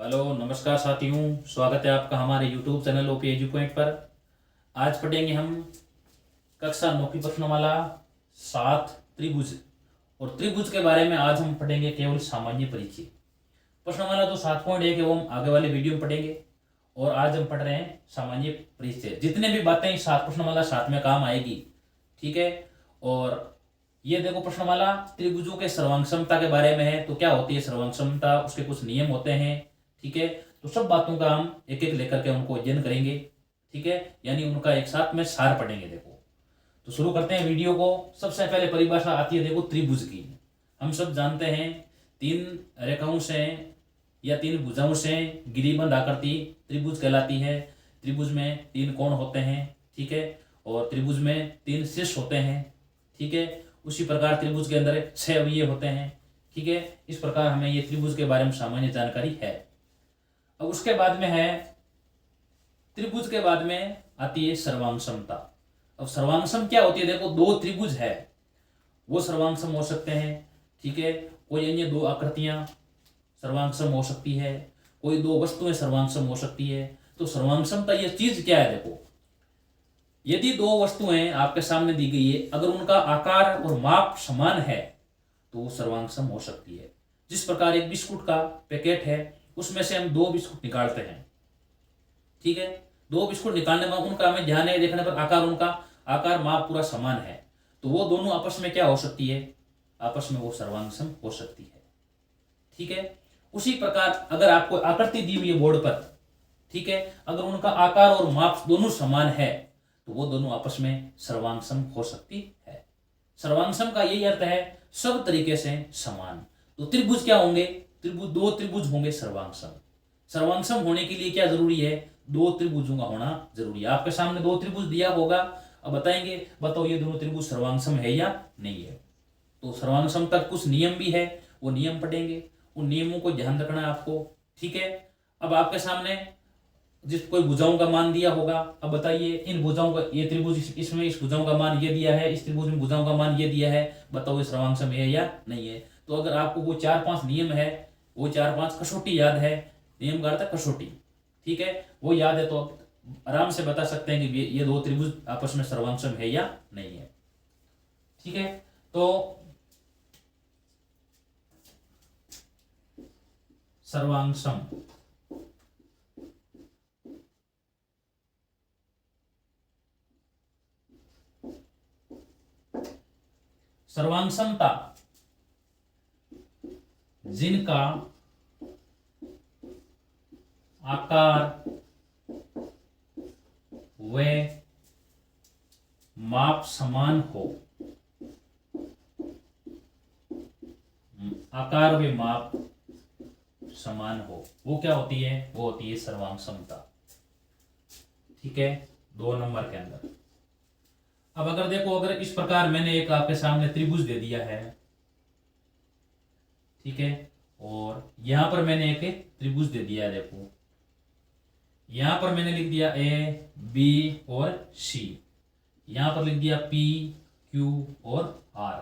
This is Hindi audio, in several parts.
हेलो नमस्कार साथियों, स्वागत है आपका हमारे YouTube channel OP edu point पर। आज पढ़ेंगे हम कक्षा 9 की प्रश्नमाला 7 त्रिभुज। और त्रिभुज के बारे में आज हम पढ़ेंगे केवल सामान्य परिचय। प्रश्नमाला जो 7.1 है वो हम आगे वाले वीडियो में पढ़ेंगे, और आज हम पढ़ रहे हैं सामान्य परिचय। जितने भी बातें सात प्रश्नमाला 7 में काम आएगी, ठीक है। और ये देखो, प्रश्नमाला त्रिभुजों के सर्वांग समता के बारे में है। तो क्या होती है सर्वांग समता, उसके कुछ नियम होते हैं, ठीक है। तो सब बातों का हम एक एक लेकर के उनको अध्ययन करेंगे, ठीक है। यानी उनका एक साथ में सार पढ़ेंगे। देखो, तो शुरू करते हैं वीडियो को। सबसे पहले परिभाषा आती है देखो त्रिभुज की। हम सब जानते हैं 3 रेखाओं से या 3 भुजाओं से गिरिबंध आकृति त्रिभुज कहलाती है। त्रिभुज में 3 कोण होते हैं, ठीक है। और त्रिभुज में 3 शीर्ष होते हैं, ठीक है। उसी प्रकार त्रिभुज के अंदर 6 अवयव होते हैं, ठीक है। इस प्रकार हमें ये त्रिभुज के बारे में सामान्य जानकारी है। अब उसके बाद में है, त्रिभुज के बाद में आती है सर्वांग समता। अब सर्वांग सम क्या होती है? देखो, 2 त्रिभुज है वो सर्वांग सम हो सकते हैं, ठीक है। कोई अन्य 2 आकृतियां सर्वांग सम हो सकती है, कोई 2 वस्तुएं सर्वांग सम हो सकती है। तो सर्वांग समता ये चीज क्या है? देखो, यदि 2 वस्तुएं आपके सामने दी गई है, अगर उनका आकार और माप समान है तो वो सर्वांग सम हो सकती है। जिस प्रकार एक बिस्कुट का पैकेट है, उसमें से हम 2 बिस्कुट निकालते हैं, ठीक है। 2 बिस्कुट निकालने में उनका हमें ध्यान है, देखने पर आकार, उनका आकार माप पूरा समान है, तो वो दोनों आपस में क्या हो सकती है? आपस में वो सर्वांग सम हो सकती है, ठीक है। उसी प्रकार अगर आपको आकृति दी हुई है बोर्ड पर, ठीक है, अगर उनका आकार और माप दोनों समान है तो वो दोनों आपस में सर्वांग सम हो सकती है। सर्वांग सम का यही अर्थ है सब तरीके से समान। तो त्रिभुज क्या होंगे? त्रिभुज 2 त्रिभुज होंगे सर्वांग सम। सर्वांग सम होने के लिए क्या जरूरी है? 2 त्रिभुजों का होना जरूरी है। आपके सामने 2 त्रिभुज दिया होगा, अब बताएंगे, बताओ ये दोनों त्रिभुज सर्वांग सम है या नहीं है। तो सर्वांग सम तक कुछ नियम भी है, वो नियम पढ़ेंगे। उन नियमों को ध्यान रखना है आपको, ठीक है। अब आपके सामने जिस कोई भुजाओं का मान दिया होगा, अब बताइए इन भुजाओं का, ये त्रिभुज इसमें इस भुजाओं का मान ये दिया है, इस त्रिभुज में भुजाओं का मान ये दिया है, बताओ ये सर्वांग सम है या नहीं है। तो अगर आपको वो 4-5 नियम है, वो 4-5 कसौटी याद है, नियम का अर्थ है कसौटी, ठीक है, वो याद है, तो आराम से बता सकते हैं कि ये 2 त्रिभुज आपस में सर्वांग सम है या नहीं है, ठीक है। तो सर्वांग सम, सर्वांग समता जिनका आकार व माप समान हो, आकार व माप समान हो, वो क्या होती है? वो होती है सर्वांग समता, ठीक है। 2 नंबर के अंदर अब अगर देखो, अगर इस प्रकार मैंने एक आपके सामने त्रिभुज दे दिया है, ठीक है, और यहां पर मैंने एक त्रिभुज दे दिया है। देखो, यहां पर मैंने लिख दिया ए बी और सी, यहां पर लिख दिया पी क्यू और आर।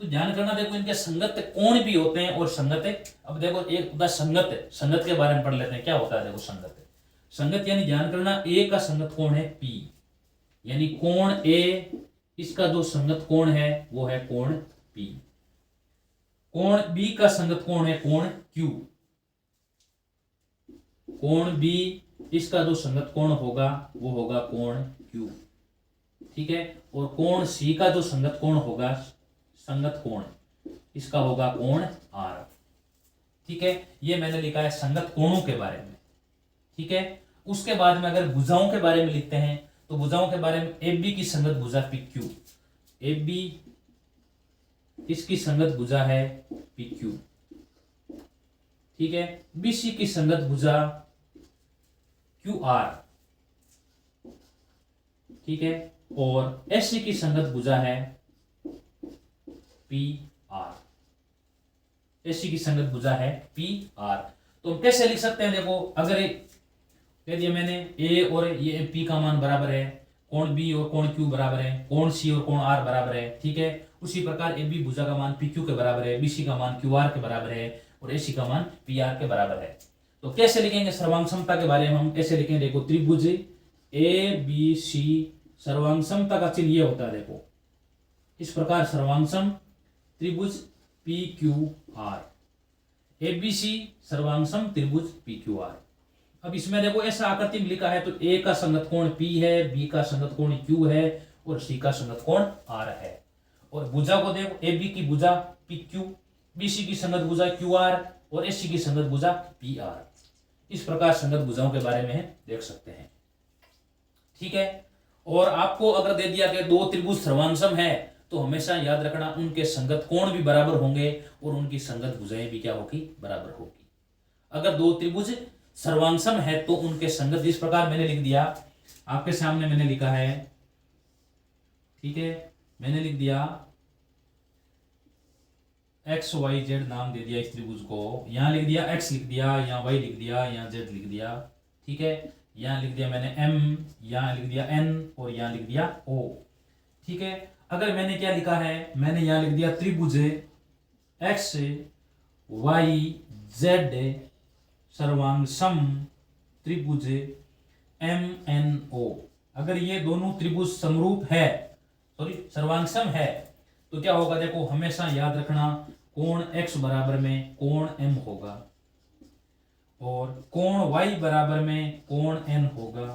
तो ध्यान करना, देखो इनके संगत कोण भी होते हैं और संगत, अब देखो एक होता है संगत, संगत के बारे में पढ़ लेते हैं क्या होता है। देखो संगत, संगत यानी ध्यान करना, ए का संगत कोण है पी, यानी कोण ए, इसका जो संगत कोण है वो है कोण पी। कोण बी का संगत कोण है कोण क्यू, कोण बी, इसका जो संगत कोण होगा वो होगा कोण क्यू, ठीक है। और कोण सी का जो संगत कोण होगा, संगत कोण, इसका होगा कोण आर, ठीक है। ये मैंने लिखा है संगत कोणों के बारे में, ठीक है। उसके बाद में अगर भुजाओं के बारे में लिखते हैं, तो भुजाओं के बारे में ए बी की संगत भुजा पी क्यू, ए बी इसकी संगत भुजा है पी क्यू, ठीक है। बी सी की संगत भुजा क्यू आर, ठीक है। और एस सी की संगत भुजा है पी आर, एस सी की संगत भुजा है पी आर। तो हम कैसे लिख सकते हैं? देखो, अगर कह दिया मैंने ए और ये पी का मान बराबर है, कोण बी और कोण क्यू बराबर है, कोण सी और कोण आर बराबर है, ठीक है। उसी प्रकार ए बी भुजा का मान पी क्यू के बराबर है, बी सी का मान क्यू आर के बराबर है और ए सी का मान पी आर के बराबर है। तो कैसे लिखेंगे सर्वांग समता के बारे में? हम ऐसे लिखेंगे, देखो त्रिभुज ए बी सी सर्वांग समता का चिन्ह ये होता है, देखो इस प्रकार सर्वांग सम त्रिभुज पी क्यू आर। एबीसी सर्वांग सम त्रिभुज पी क्यू आर। अब इसमें देखो ऐसा आकृति में लिखा है, तो ए का संगत कोण P है, बी का संगत कोण Q है और सी का संगत कोण R है। और भुजा को देखो, ए बी की भुजा PQ, BC की संगत भुजा QR और AC की संगत भुजा PR। इस प्रकार संगत भुजाओं के बारे में देख सकते हैं। ठीक है। और आपको अगर दे दिया कि दो त्रिभुज सर्वांगसम है, तो हमेशा याद रखना उनके संगत कोण भी बराबर होंगे और उनकी संगत भुजाएं भी क्या होगी? बराबर होगी। अगर दो त्रिभुज सर्वांगसम है तो उनके संगत, इस प्रकार मैंने लिख दिया, आपके सामने मैंने लिखा है, ठीक है, मैंने लिख दिया एक्स वाई जेड नाम दे दिया इस त्रिभुज को। यहां लिख दिया एक्स लिख दिया, यहां वाई लिख दिया, यहां जेड लिख दिया। ठीक है। यहां लिख दिया मैंने एम, यहां लिख दिया एन और यहां लिख दिया ओ। ठीक है। अगर मैंने क्या लिखा है, मैंने यहां लिख दिया त्रिभुज एक्स वाई जेड सर्वांगसम त्रिभुज एम एन ओ। अगर ये दोनों त्रिभुज समरूप है, सॉरी सर्वांगसम है, तो क्या होगा? देखो हमेशा याद रखना कोण x बराबर में कोण m होगा और कोण y बराबर में कोण n होगा,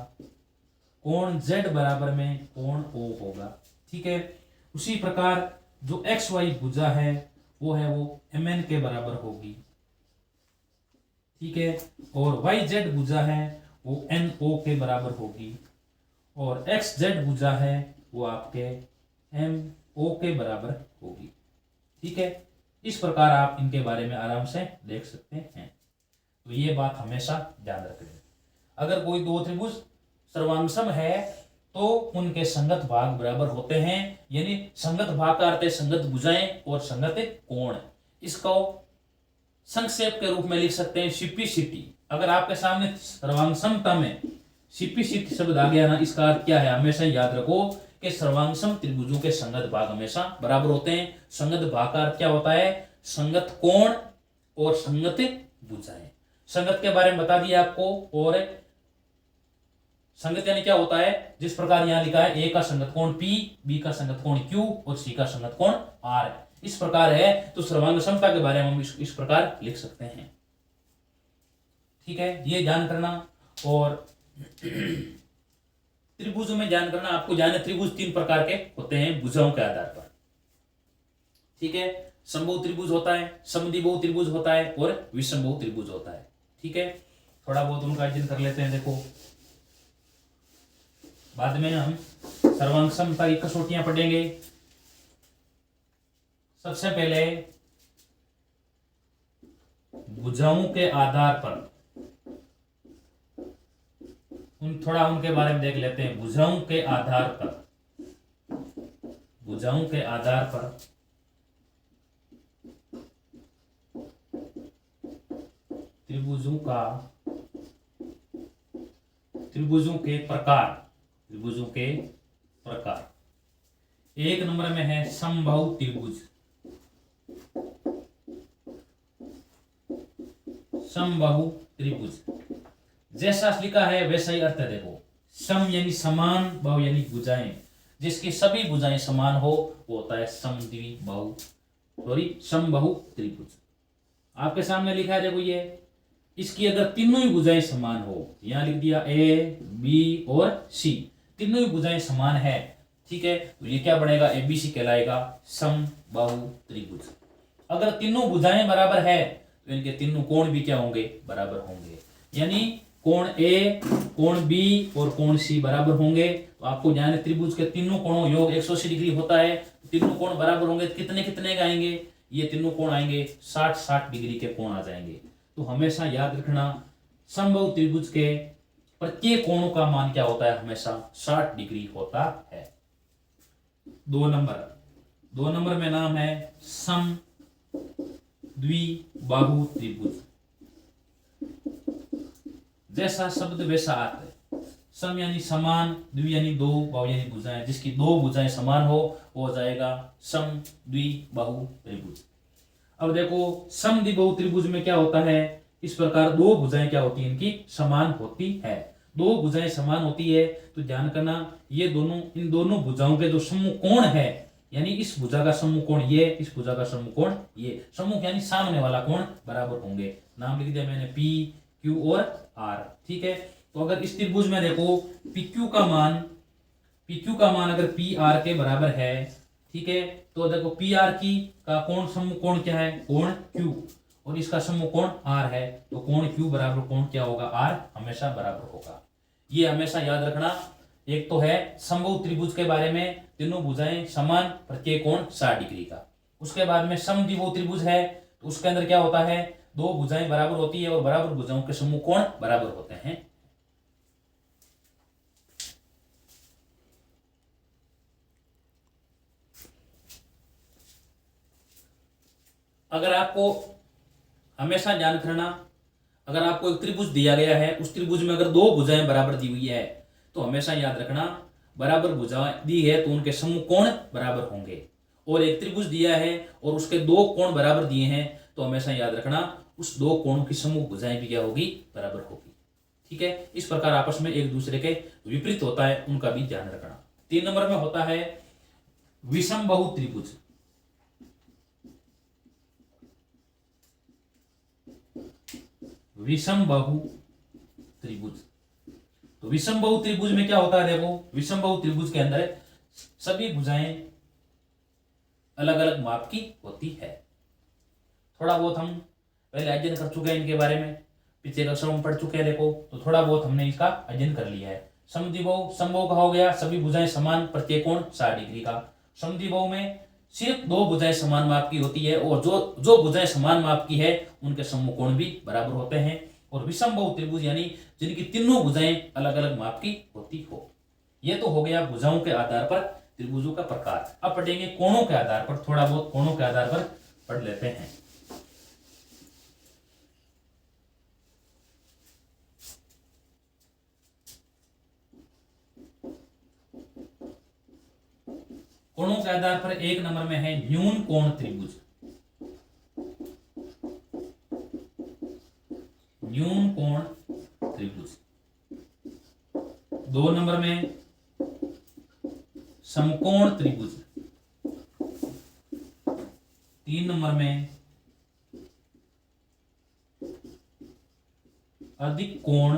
कोण z बराबर में कोण o होगा। ठीक है। उसी प्रकार जो एक्स वाई भुजा है वो mn के बराबर होगी। ठीक है। और वाई जेड भुजा है वो NO के बराबर होगी और एक्स जेड भुजा है वो आपके MO के बराबर होगी। ठीक है। इस प्रकार आप इनके बारे में आराम से देख सकते हैं। तो ये बात हमेशा ध्यान रखें। अगर कोई दो त्रिभुज सर्वांगसम है तो उनके संगत भाग बराबर होते हैं, यानी संगत भाग का अर्थ है संगत भुजाएं और संगत कोण। इसको संक्षेप के रूप में लिख सकते हैं सीपीसीटी। अगर आपके सामने सर्वांगसमता में सीपीसीटी शब्द आ गया ना, इसका अर्थ क्या है? हमेशा याद रखो कि सर्वांगसम त्रिभुजों के संगत भाग हमेशा बराबर होते हैं। संगत भाग का अर्थ क्या होता है? संगत कोण और संगत भुजाएं। संगत के बारे में बता दिया आपको। और संगत यानी क्या होता है? जिस प्रकार यहां लिखा है, ए का संगत कोण P, बी का संगत कोण Q और सी का संगत कोण R, इस प्रकार है। तो सर्वांगसमता के बारे में हम इस प्रकार लिख सकते हैं। ठीक है, ये ध्यान करना। और त्रिभुजों में ध्यान करना, आपको जाने त्रिभुज तीन प्रकार के होते हैं भुजाओं के आधार पर। ठीक है। समबाहु त्रिभुज होता है, समद्विबाहु त्रिभुज होता है और विषमबाहु त्रिभुज होता है। ठीक है। थोड़ा बहुत उनका अध्ययन कर लेते हैं। देखो बाद में हम सर्वांगसमता की कसौटियां पढ़ेंगे। सबसे पहले भुजाओं के आधार पर थोड़ा उनके बारे में देख लेते हैं। भुजाओं के आधार पर, भुजाओं के आधार पर त्रिभुजों के प्रकार, त्रिभुजों के प्रकार। एक नंबर में है समबाहु त्रिभुज। समबाहु त्रिभुज जैसा लिखा है वैसा ही अर्थ है। देखो सम यानी समान, बाहु यानी भुजाएं। जिसकी सभी भुजाएं समान हो वो होता है समद्विबाहु, सॉरी समबाहु त्रिभुज। आपके सामने लिखा है, देखो ये, इसकी अगर तीनों ही भुजाएं समान हो, यहां लिख दिया ए बी और सी, तीनों ही भुजाएं समान है। ठीक है। तो ये क्या बनेगा? एबीसी कहलाएगा समबाहु त्रिभुज। अगर तीनों भुजाएं बराबर है तो इनके तीनों कोण भी क्या होंगे? बराबर होंगे। यानी कोण ए, कोण बी और कोण सी बराबर होंगे। तो आपको ध्यान है त्रिभुज के तीनों कोणों योग 180 डिग्री होता है। तीनों कोण बराबर होंगे। कितने कितने का आएंगे? ये तीनों कोण आएंगे 60-60 डिग्री के कोण आ जाएंगे। तो हमेशा याद रखना समबाहु त्रिभुज के प्रत्येक कोणों का मान क्या होता है? हमेशा 60 डिग्री होता है। दो नंबर में नाम है सम द्विबाहु त्रिभुज। जैसा शब्द वैसा अर्थ है। सम यानी समान, द्वि यानी दो, बाहु यानी भुजाएं। जिसकी दो भुजाएं समान हो वो हो जाएगा सम द्विबाहु त्रिभुज। अब देखो समद्विबाहु त्रिभुज में क्या होता है इस प्रकार दो भुजाएं क्या होती है, इनकी समान होती है। दो भुजाएं समान होती है तो ध्यान करना, ये दोनों, इन दोनों भुजाओं के जो सम्मुख कोण है, यानी इस भुजा का सम्मुख कोण ये, इस भुजा का सम्मुख कोण ये, सम्मुख यानी सामने वाला कोण बराबर होंगे। नाम लिख दिया मैंने पी, क्यू और आर। ठीक है, तो अगर इस त्रिभुज में देखो पी क्यू का मान अगर पी आर के बराबर है, ठीक है, तो देखो पी आर की का कोण, सम्मुख कोण क्या है, कोण क्यू, और इसका सम्मुख कोण आर है, तो कोण क्यू बराबर कोण क्या होगा, आर हमेशा बराबर होगा। ये हमेशा याद रखना। एक तो है समबाहु त्रिभुज के बारे में, तीनों भुजाएं समान, प्रत्येक कोण 60 डिग्री का। उसके बाद में समद्विबाहु त्रिभुज है, तो उसके अंदर क्या होता है, दो भुजाएं बराबर होती है और बराबर भुजाओं के सम्मुख कोण बराबर होते हैं। अगर आपको हमेशा ध्यान रखना, अगर आपको एक त्रिभुज दिया गया है, उस त्रिभुज में अगर दो भुजाएं बराबर दी हुई है, तो हमेशा याद रखना बराबर भुजाएं दी है तो उनके सम्मुख कोण बराबर होंगे। और एक त्रिभुज दिया है और उसके दो कोण बराबर दिए हैं, तो हमेशा याद रखना उस दो कोणों की सम्मुख भुजाएं भी क्या होगी, बराबर होगी। ठीक है, इस प्रकार आपस में एक दूसरे के विपरीत होता है, उनका भी ध्यान रखना। 3 नंबर में होता है विषमबाहु त्रिभुज। विषमबाहु त्रिभुज, तो विषमबाहु त्रिभुज में क्या होता है, देखो विषमबाहु त्रिभुज के अंदर सभी भुजाएं अलग अलग माप की होती है। थोड़ा बहुत हम पहले अध्ययन कर चुके हैं इनके बारे में, पिछले कक्षा में पढ़ चुके हैं, देखो तो थोड़ा बहुत हमने इसका अध्ययन कर लिया है। समद्विबाहु, समबाहु का हो गया सभी भुजाएं समान, प्रत्येक कोण 60 डिग्री का। समद्विबाहु में सिर्फ दो भुजाएं समान माप की होती है, और जो भुजाएं समान माप की है उनके सम्मुख कोण भी बराबर होते हैं। और विषमबाहु त्रिभुज यानी जिनकी तीनों भुजाएं अलग अलग माप की होती हो। यह तो हो गया भुजाओं के आधार पर त्रिभुजों का प्रकार। अब पढ़ेंगे कोणों के आधार पर, थोड़ा बहुत कोणों के आधार पर पढ़ लेते हैं। कोणों के आधार पर 1 नंबर में है न्यून कोण त्रिभुज। न्यून कोण त्रिभुज। 2 नंबर में समकोण त्रिभुज। 3 नंबर में अधिक कोण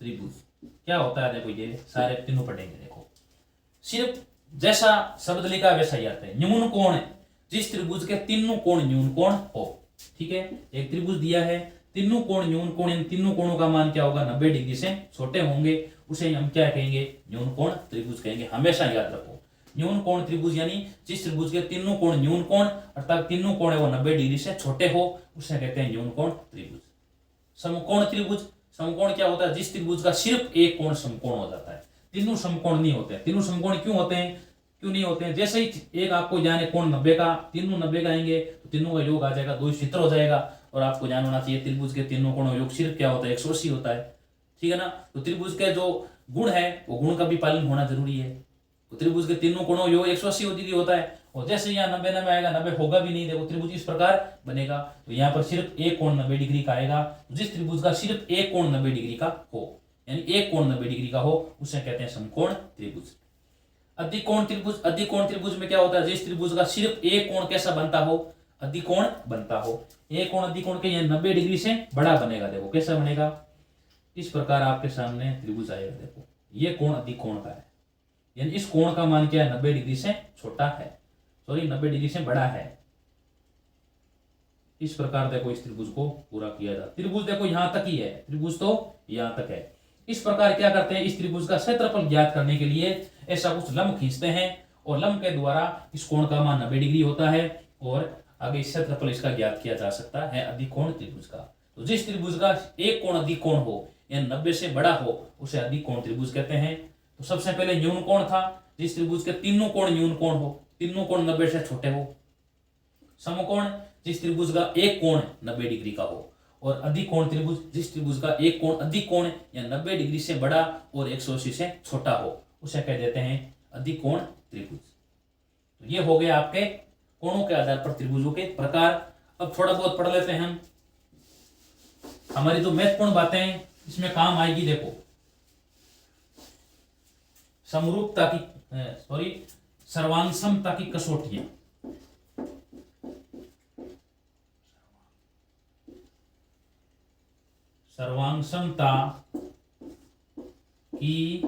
त्रिभुज। क्या होता है, देखो ये सारे तीनों पढ़ेंगे। देखो सिर्फ जैसा शब्द लिखा वैसा ही आता है। न्यून कोण, जिस त्रिभुज के तीनों कोण न्यून कोण हो। ठीक है, एक त्रिभुज दिया है, तीनों कोण न्यून कोण, इन तीनों कोणों का मान क्या होगा, 90 डिग्री से छोटे होंगे, उसे हम क्या कहेंगे, न्यून कोण त्रिभुज कहेंगे। हमेशा याद रखो, न्यून कोण त्रिभुज यानी जिस त्रिभुज के तीनों कोण न्यून कोण, अर्थात तीनों कोण है वो 90 डिग्री से छोटे हो, उसे कहते हैं न्यून कोण त्रिभुज। समकोण त्रिभुज, समकोण क्या होता है, जिस त्रिभुज का सिर्फ एक कोण समकोण हो जाता है, तीनों समकोण नहीं होते। तीनों समकोण क्यों होते हैं, क्यों नहीं होते हैं, जैसे ही एक आपको जाने कोण 90 का, तीनों 90 का आएंगे तो तीनों का योग आ जाएगा, 2 चित्र हो जाएगा। और आपको जान होना चाहिए त्रिभुज के तीनों कोणों योग सिर्फ क्या होता है, 180 होता है। ठीक है ना, तो त्रिभुज के जो गुण है वो गुण का भी पालन होना जरूरी है। तो त्रिभुज के तीनों कोणों योग 180 डिग्री होता है, और जैसे यहाँ 90 में आएगा, 90 होगा भी नहीं। देखो त्रिभुज इस प्रकार बनेगा, तो यहाँ पर सिर्फ एक कोण 90 डिग्री का आएगा। जिस त्रिभुज का सिर्फ एक कोण 90 डिग्री का हो, यानी एक कोण 90 डिग्री का हो, उसे कहते हैं समकोण त्रिभुज। अधिकोण त्रिभुज, अधिकोण त्रिभुज में क्या होता है, जिस त्रिभुज का सिर्फ एक कोण कैसा बनता हो, अधिकोण बनता हो। एक कोण अधिकोण के यहाँ 90 डिग्री से बड़ा बनेगा। देखो कैसा बनेगा, इस प्रकार आपके सामने त्रिभुज आएगा। देखो ये कोण अधिकोण का है, यानी इस कोण का मान क्या है, 90 डिग्री से छोटा है, सॉरी 90 डिग्री से बड़ा है। इस प्रकार देखो इस त्रिभुज को पूरा किया जाता है। त्रिभुज देखो यहां तक ही है, त्रिभुज तो यहां तक है। इस प्रकार क्या करते हैं, इस त्रिभुज का क्षेत्रफल ज्ञात करने के लिए ऐसा कुछ लंब खींचते हैं, और लंब के द्वारा इस कोण का मान 90 डिग्री होता है, और आगे क्षेत्रफल इसका ज्ञात किया जा सकता है अधिकोण त्रिभुज का। तो जिस त्रिभुज का एक कोण अधिकोण हो, या 90 से बड़ा हो, उसे अधिकोण त्रिभुज कहते हैं। तो सबसे पहले न्यून कोण था, जिस त्रिभुज के तीनों कोण न्यून कोण हो, तीनों कोण 90 से छोटे हो। समकोण, जिस त्रिभुज का एक कोण 90 डिग्री का हो। और अधिकोण त्रिभुज, जिस त्रिभुज का एक कोण अधिकोण या 90 डिग्री से बड़ा और 180 से छोटा हो, उसे कह देते हैं अधिकोण त्रिभुज। तो ये हो गया आपके कोणों के आधार पर त्रिभुजों के प्रकार। अब थोड़ा बहुत पढ़ लेते हैं हम। हमारी जो महत्वपूर्ण बातें इसमें काम आएगी, देखो समरूपता की सर्वांगसमता की कसौटियां। सर्वांगसमता की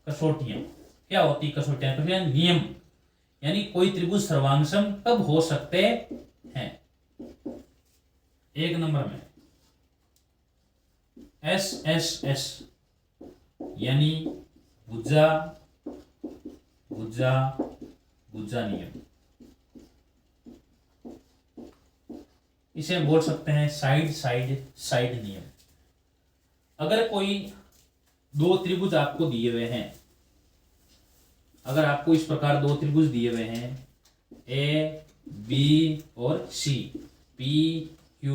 कसौटियां क्या होती? कसौटियां नियम, यानी कोई त्रिभुज सर्वांगसम कब हो सकते हैं। एक नंबर में SSS यानी भुजा भुजा भुजा नियम, इसे बोल सकते हैं साइड साइड साइड नियम। अगर कोई दो त्रिभुज आपको दिए हुए हैं, अगर आपको इस प्रकार दो त्रिभुज दिए हुए हैं A, B और C, P, Q,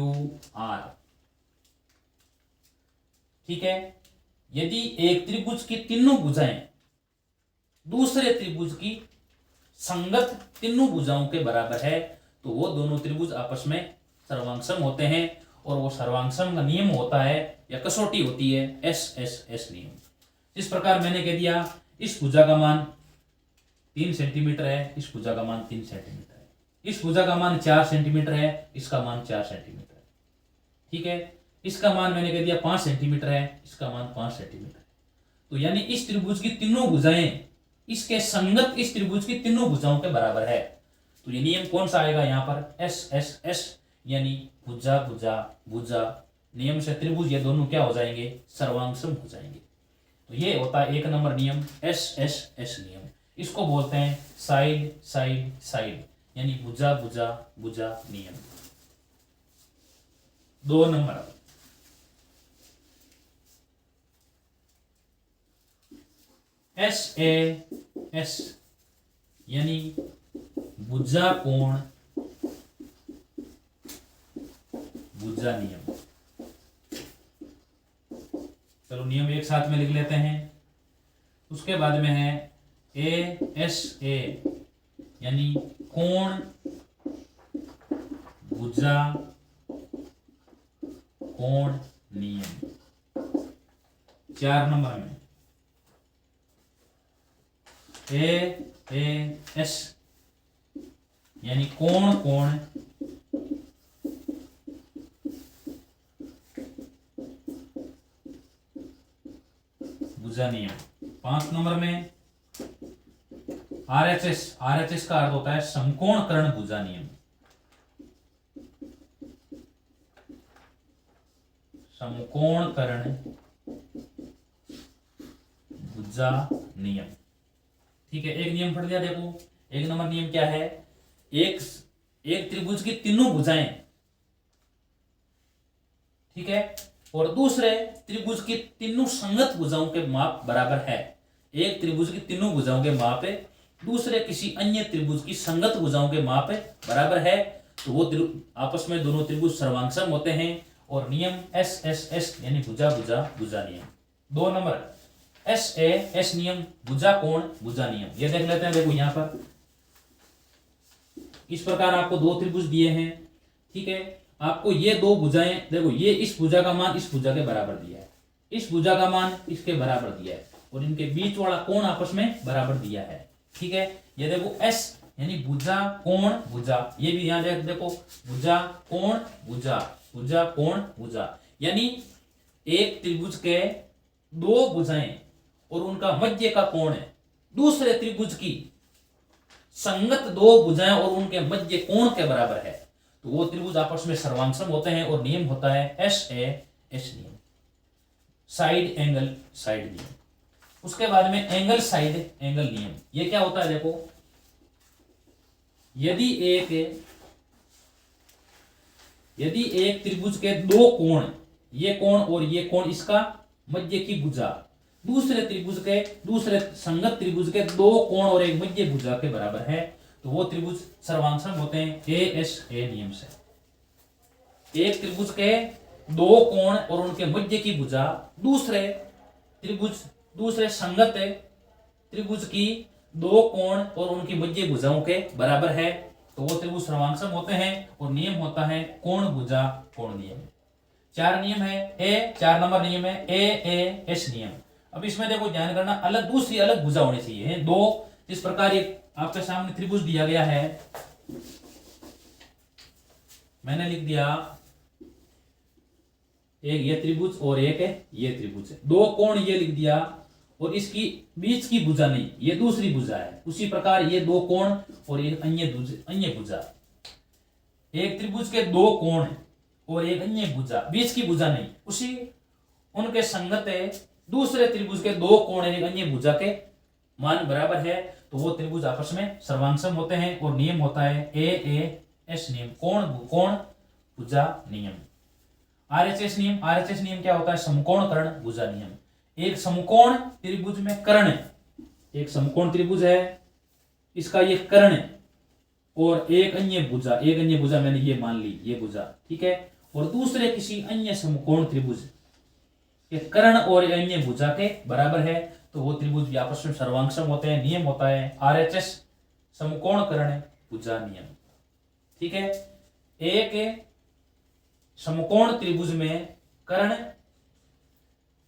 R, ठीक है। यदि एक त्रिभुज की तीनों भुजाएं दूसरे त्रिभुज की संगत तीनों भुजाओं के बराबर है तो वो दोनों त्रिभुज आपस में सर्वांगसम होते हैं, और वो सर्वांगसम का नियम होता है या कसौटी होती है SSS नियम। इस प्रकार मैंने कह दिया इस भुजा का मान 3 सेंटीमीटर है, इस भुजा का मान 3 सेंटीमीटर है, इस भुजा का मान 4 सेंटीमीटर है, इसका मान 4 सेंटीमीटर है, ठीक है। इसका मान मैंने कह दिया 5 सेंटीमीटर है, इसका मान 5 सेंटीमीटर है। तो यानी इस त्रिभुज की तीनों भुजाएं इसके संगत इस त्रिभुज की तीनों भुजाओं के बराबर है। तो ये नियम कौन सा आएगा यहाँ पर? SSS यानी भुजा भुजा भुजा नियम से त्रिभुज ये दोनों क्या हो जाएंगे? सर्वांगसम हो जाएंगे। तो ये होता है एक नंबर नियम SSS नियम। इसको बोलते हैं साइड साइड साइड यानी भुजा भुजा भुजा नियम। 2 नंबर SAS यानी भुजा कोण भुजा नियम। चलो नियम एक साथ में लिख लेते हैं। उसके बाद में है ASA यानी कोण भुजा कोण नियम। 4 नंबर में AAS यानी कोण कोण भुजा नियम। 5 नंबर में RHS का अर्थ होता है समकोण कर्ण भुजा नियम। समकोण कर्ण भुजा नियम, ठीक है। एक नियम पढ़ लिया। देखो एक नंबर नियम क्या है? एक त्रिभुज की तीनों भुजाएं, ठीक है, और दूसरे त्रिभुज की तीनों संगत भुजाओं के माप बराबर है। एक त्रिभुज की तीनों भुजाओं के माप दूसरे किसी अन्य त्रिभुज की संगत भुजाओं के माप बराबर है तो वो आपस में दोनों त्रिभुज सर्वांगसम होते हैं। और नियम SSS यानी भुजा भुजा भुजा नियम। 2 नंबर SAS नियम भुजा कोण भुजा नियम। ये देख लेते हैं। देखो यहां पर इस प्रकार आपको दो त्रिभुज दिए हैं, ठीक है। आपको ये दो भुजाएं, देखो ये इस भुजा का मान इस भुजा के बराबर दिया है, इस भुजा का मान इसके बराबर दिया है, और इनके बीच वाला कोण आपस में बराबर दिया है, ठीक है। ये देखो S यानी भुजा कोण भुजा, ये भी यहां देखो भुजा कोण भुजा भुजा कोण भुजा, यानी एक त्रिभुज के दो भुजाएं और उनका मध्य का कोण है दूसरे त्रिभुज की संगत दो भुजाएं और उनके मध्य कोण के बराबर है तो वो त्रिभुज आपस में सर्वांगसम होते हैं। और नियम होता है SAS नियम, साइड एंगल साइड नियम। उसके बाद में एंगल साइड एंगल नियम। ये क्या होता है? देखो यदि एक त्रिभुज के दो कोण, ये कोण और ये कोण, इसका मध्य की भुजा दूसरे त्रिभुज के दूसरे संगत त्रिभुज के दो कोण और एक मध्य भुजा के बराबर है तो वो त्रिभुज सर्वांगसम होते हैं ASA नियम से। एक त्रिभुज के दो कोण और उनके मध्य की भुजा दूसरे संगत त्रिभुज की दो कोण और उनकी मध्य भुजाओं के बराबर है तो वो त्रिभुज सर्वांगसम होते हैं। और नियम होता है कोण भुजा कोण नियम। 4 नियम है। ए 4 नंबर नियम है ए एस नियम। अब इसमें देखो ध्यान करना, अलग दूसरी अलग भुजा होनी चाहिए। दो इस प्रकार एक आपके सामने त्रिभुज दिया गया है, मैंने लिख दिया एक ये त्रिभुज और एक ये त्रिभुज है। दो कोण ये लिख दिया और इसकी बीच की भुजा नहीं, ये दूसरी भुजा है। उसी प्रकार ये दो कोण और ये अन्य भुजा। एक त्रिभुज के दो कोण और एक अन्य भुजा, बीच की भुजा नहीं, उसी उनके संगत है दूसरे त्रिभुज के दो कोण और एक अन्य भुजा के मान बराबर है तो वो त्रिभुज आपस में सर्वांगसम होते हैं। और नियम होता है ए एस नियम, कोण कोण भुजा नियम। आरएचएस नियम, आरएचएस नियम क्या होता है? समकोण कर्ण भुजा नियम। एक समकोण त्रिभुज में कर्ण है, एक समकोण त्रिभुज है, इसका ये कर्ण है और एक अन्य भुजा मैंने ये मान ली, ये भुजा, ठीक है। और दूसरे किसी अन्य समकोण त्रिभुज के कर्ण और अन्य भुजा के बराबर है तो वो त्रिभुज भी आपस में सर्वांगसम होते हैं। नियम होता है आरएचएस समकोण कर्ण भुजा नियम, ठीक है। एक समकोण त्रिभुज में कर्ण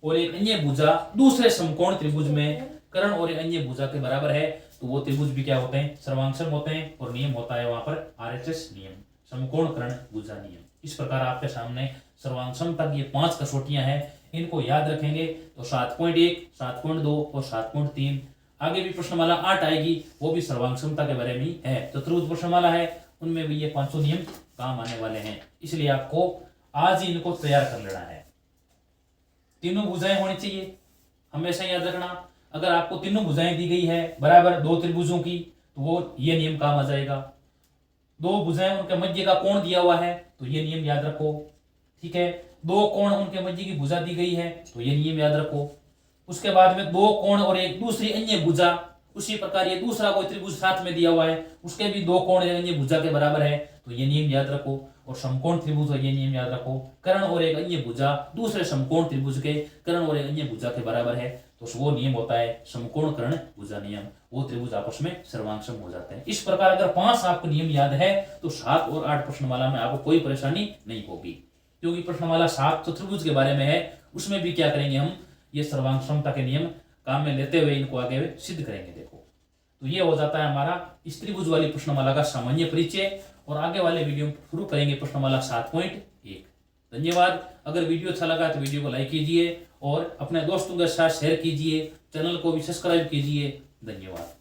और एक अन्य भुजा दूसरे समकोण त्रिभुज में कर्ण और एक अन्य भुजा के बराबर है तो वो त्रिभुज भी क्या होते हैं? सर्वांगसम होते हैं। और नियम होता है वहां पर आरएचएस नियम, समकोण कर्ण भुजा नियम। इस प्रकार आपके सामने सर्वांगसम तक ये 5 कसौटियां हैं, इनको याद रखेंगे तो 7.1, 7.2 और 7.3। आगे भी प्रश्नमाला 8 आएगी, वो भी सर्वांगसमता के बारे में है। चतुर्भुज प्रश्नमाला है, उनमें भी ये 500 नियम काम आने वाले हैं, इसलिए आपको आज ही इनको तैयार कर लेना है। तीनों भुजाएं होनी चाहिए, हमेशा याद रखना। अगर आपको तीनों भुजाएं दी गई है बराबर दो त्रिभुजों की तो वो ये नियम काम आ जाएगा। दो भुजाएं उनके मध्य का कोण दिया हुआ है तो ये नियम याद रखो, ठीक है। दो कोण उनके मध्य की भुजा दी गई है तो ये नियम याद रखो। उसके बाद में दो कोण और एक दूसरी अन्य भुजा, उसी प्रकार ये दूसरा कोई त्रिभुज साथ में दिया हुआ है, उसके भी दो कोण एक अन्य भुजा के बराबर है तो ये नियम याद रखो। और समकोण त्रिभुज है, ये नियम याद रखो। कर्ण और एक अन्य भुजा दूसरे समकोण त्रिभुज के कर्ण और एक अन्य भुजा के बराबर है तो वो नियम होता है समकोण कर्ण भुजा नियम। वो त्रिभुज आपस में सर्वांगसम हो जाते हैं। इस प्रकार अगर 5 आपको नियम याद है तो 7 और 8 प्रश्नमाला में आपको कोई परेशानी नहीं होगी, क्योंकि प्रश्नमाला 7 चतुर्भुज के बारे में है। उसमें भी क्या करेंगे हम, ये सर्वांगसमता के नियम काम में लेते हुए इनको आगे सिद्ध करेंगे। देखो तो ये हो जाता है हमारा इस त्रिभुज वाली प्रश्नमाला का सामान्य परिचय। और आगे वाले वीडियो में शुरू करेंगे प्रश्नमाला 7.1। धन्यवाद। अगर वीडियो अच्छा लगा तो वीडियो को लाइक कीजिए और अपने दोस्तों के साथ शेयर कीजिए, चैनल को भी सब्सक्राइब कीजिए। धन्यवाद।